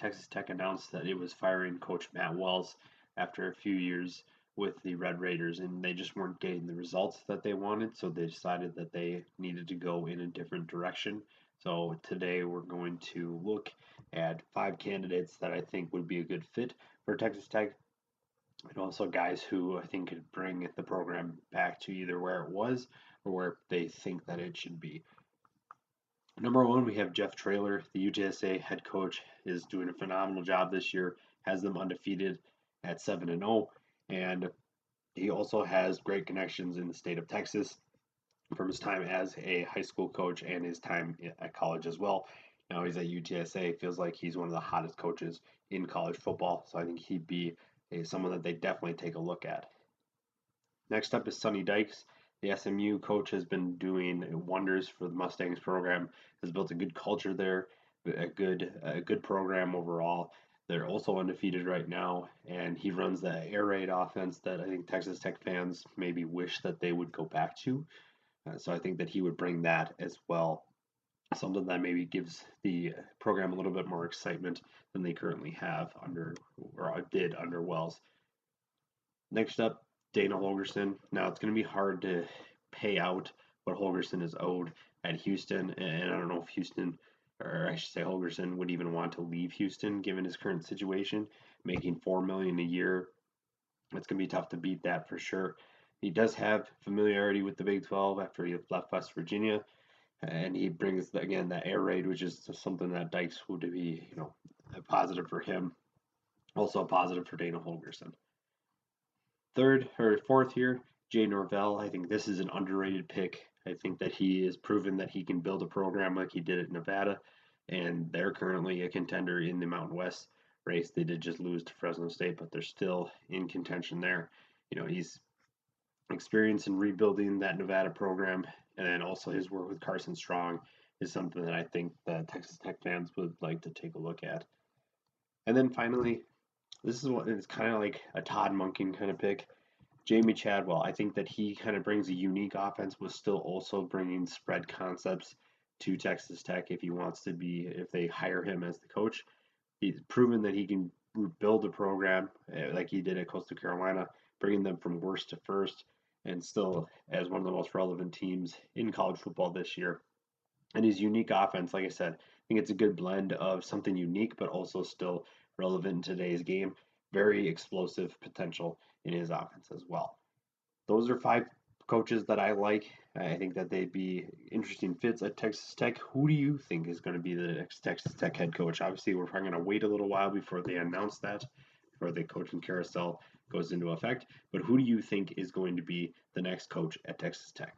Texas Tech announced that it was firing Coach Matt Wells after a few years with the Red Raiders, and they just weren't getting the results that they wanted, so they decided that they needed to go in a different direction. So today we're going to look at 5 candidates that I think would be a good fit for Texas Tech, and also guys who I think could bring the program back to either where it was or where they think that it should be. Number one, we have Jeff Traylor. The UTSA head coach is doing a phenomenal job this year, has them undefeated at 7-0, and he also has great connections in the state of Texas from his time as a high school coach and his time at college as well. Now he's at UTSA. Feels like he's one of the hottest coaches in college football, so I think he'd be someone that they definitely take a look at. Next up is Sonny Dykes. The SMU coach has been doing wonders for the Mustangs program. Has built a good culture there, a good program overall. They're also undefeated right now, and he runs the air raid offense that I think Texas Tech fans maybe wish that they would go back to. So I think that he would bring that as well, something that maybe gives the program a little bit more excitement than they currently have under or did under Wells. Next up, Dana Holderson. Now it's going to be hard to pay out what Holgerson is owed at Houston, and I don't know if Houston, or I should say Holgerson, would even want to leave Houston given his current situation, making $4 million a year. It's going to be tough to beat that for sure. He does have familiarity with the Big 12 after he left West Virginia, and he brings again that air raid, which is something that Dykes would be, a positive for him, also a positive for Dana Holgerson. Third or fourth here, Jay Norvell. I think this is an underrated pick. I think that he has proven that he can build a program like he did at Nevada, and they're currently a contender in the Mountain West race. They did just lose to Fresno State, but they're still in contention there. He's experienced in rebuilding that Nevada program, and then also his work with Carson Strong is something that I think that Texas Tech fans would like to take a look at. And then finally, this is what it's kind of like a Todd Monken kind of pick. Jamie Chadwell. I think that he kind of brings a unique offense, but still also bringing spread concepts to Texas Tech if they hire him as the coach. He's proven that he can build a program like he did at Coastal Carolina, bringing them from worst to first, and still as one of the most relevant teams in college football this year. And his unique offense, like I said, I think it's a good blend of something unique, but also still relevant in today's game. Very explosive potential in his offense as well. Those are 5 coaches that I like. I think that they'd be interesting fits at Texas Tech. Who do you think is going to be the next Texas Tech head coach? Obviously, we're probably going to wait a little while before they announce that, before the coaching carousel goes into effect. But who do you think is going to be the next coach at Texas Tech?